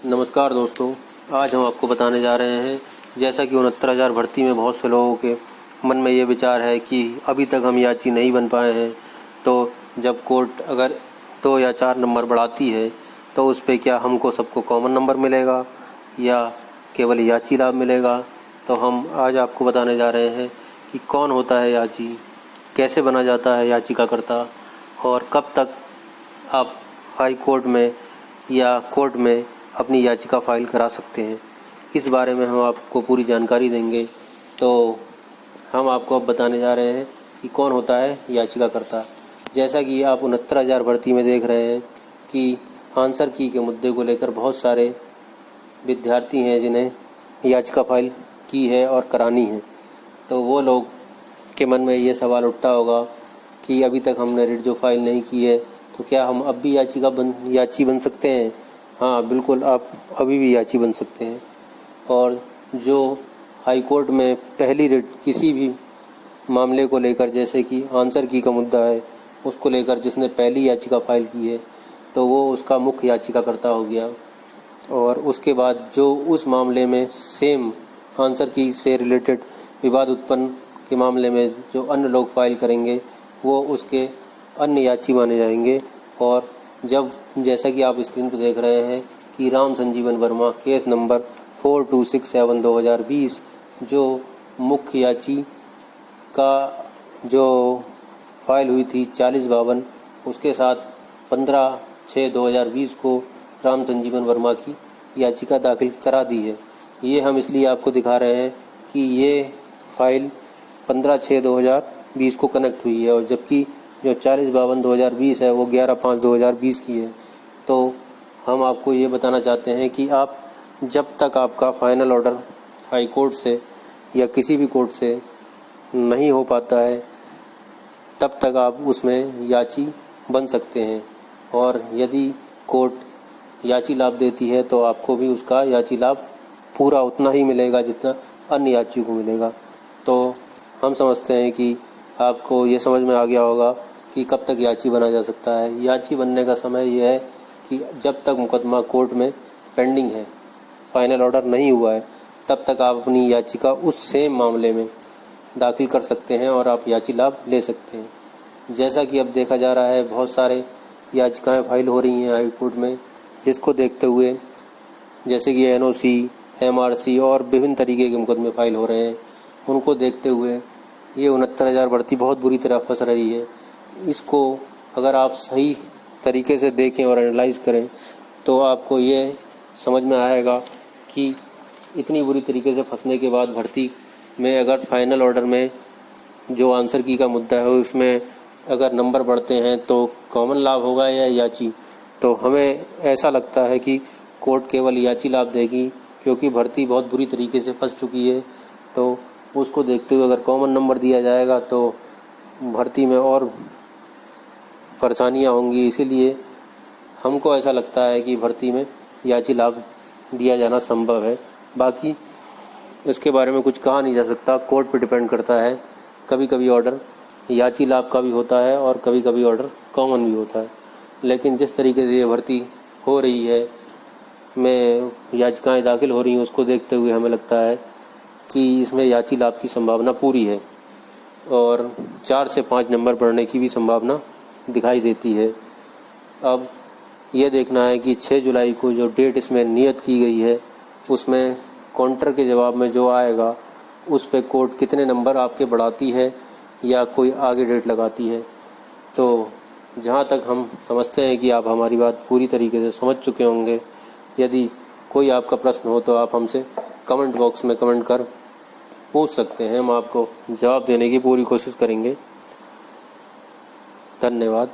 नमस्कार दोस्तों, आज हम आपको बताने जा रहे हैं जैसा कि 69,000 भर्ती में बहुत से लोगों के मन में ये विचार है कि अभी तक हम याची नहीं बन पाए हैं, तो जब कोर्ट अगर 2 या 4 नंबर बढ़ाती है तो उस पर क्या हमको सबको कॉमन नंबर मिलेगा या केवल याची लाभ मिलेगा। तो हम आज आपको बताने जा रहे हैं कि कौन होता है याची, कैसे बना जाता है याचिकाकर्ता और कब तक आप हाई कोर्ट में या कोर्ट में अपनी याचिका फाइल करा सकते हैं। इस बारे में हम आपको पूरी जानकारी देंगे। तो हम आपको अब बताने जा रहे हैं कि कौन होता है याचिकाकर्ता। जैसा कि आप 69,000 भर्ती में देख रहे हैं कि आंसर की के मुद्दे को लेकर बहुत सारे विद्यार्थी हैं जिन्हें याचिका फाइल की है और करानी है। तो वो लोग के मन में ये सवाल उठता होगा कि अभी तक हमने रिट जो फाइल नहीं की है तो क्या हम अब भी याची बन सकते हैं। हाँ बिल्कुल, आप अभी भी याची बन सकते हैं। और जो हाई कोर्ट में पहली रिट किसी भी मामले को लेकर, जैसे कि आंसर की का मुद्दा है, उसको लेकर जिसने पहली याचिका फाइल की है तो वो उसका मुख्य याचिकाकर्ता हो गया। और उसके बाद जो उस मामले में सेम आंसर की से रिलेटेड विवाद उत्पन्न के मामले में जो अन्य लोग फाइल करेंगे वो उसके अन्य याची माने जाएंगे। और जब जैसा कि आप स्क्रीन पर देख रहे हैं कि राम संजीवन वर्मा केस नंबर 4267/2020 जो मुख्य याची का जो फाइल हुई थी 4052, उसके साथ 15/6/2020 को राम संजीवन वर्मा की याचिका दाखिल करा दी है। ये हम इसलिए आपको दिखा रहे हैं कि ये फाइल 15/6/2020 को कनेक्ट हुई है और जबकि जो 4052/2020 है वो 11/5/2020 की है। तो हम आपको ये बताना चाहते हैं कि आप जब तक आपका फाइनल ऑर्डर हाई कोर्ट से या किसी भी कोर्ट से नहीं हो पाता है तब तक आप उसमें याची बन सकते हैं। और यदि कोर्ट याची लाभ देती है तो आपको भी उसका याची लाभ पूरा उतना ही मिलेगा जितना अन्य याचियों को मिलेगा। तो हम समझते हैं कि आपको ये समझ में आ गया होगा कि कब तक याची बना जा सकता है। याची बनने का समय यह है कि जब तक मुकदमा कोर्ट में पेंडिंग है, फाइनल ऑर्डर नहीं हुआ है, तब तक आप अपनी याचिका उस सेम मामले में दाखिल कर सकते हैं और आप याची लाभ ले सकते हैं। जैसा कि अब देखा जा रहा है बहुत सारे याचिकाएं फाइल हो रही हैं हाई कोर्ट में, जिसको देखते हुए जैसे कि NOC, MRC और विभिन्न तरीके के मुकदमे फाइल हो रहे हैं, उनको देखते हुए ये 69,000 भर्ती बहुत बुरी तरह फंस रही है। इसको अगर आप सही तरीके से देखें और एनालाइज करें तो आपको ये समझ में आएगा कि इतनी बुरी तरीके से फंसने के बाद भर्ती में अगर फाइनल ऑर्डर में जो आंसर की का मुद्दा है उसमें अगर नंबर बढ़ते हैं तो कॉमन लाभ होगा या याची। तो हमें ऐसा लगता है कि कोर्ट केवल याची लाभ देगी क्योंकि भर्ती बहुत बुरी तरीके से फंस चुकी है। तो उसको देखते हुए अगर कॉमन नंबर दिया जाएगा तो भर्ती में और परेशानियां होंगी। इसीलिए हमको ऐसा लगता है कि भर्ती में याची लाभ दिया जाना संभव है। बाकी इसके बारे में कुछ कहा नहीं जा सकता, कोर्ट पर डिपेंड करता है। कभी कभी ऑर्डर याची लाभ का भी होता है और कभी कभी ऑर्डर कॉमन भी होता है। लेकिन जिस तरीके से ये भर्ती हो रही है, में याचिकाएं दाखिल हो रही हैं, उसको देखते हुए हमें लगता है कि इसमें याची लाभ की संभावना पूरी है और 4 से 5 नंबर बढ़ने की भी संभावना दिखाई देती है। अब यह देखना है कि 6 जुलाई को जो डेट इसमें नियत की गई है उसमें काउंटर के जवाब में जो आएगा उस पे कोर्ट कितने नंबर आपके बढ़ाती है या कोई आगे डेट लगाती है। तो जहाँ तक हम समझते हैं कि आप हमारी बात पूरी तरीके से समझ चुके होंगे। यदि कोई आपका प्रश्न हो तो आप हमसे कमेंट बॉक्स में कमेंट कर पूछ सकते हैं, हम आपको जवाब देने की पूरी कोशिश करेंगे। धन्यवाद।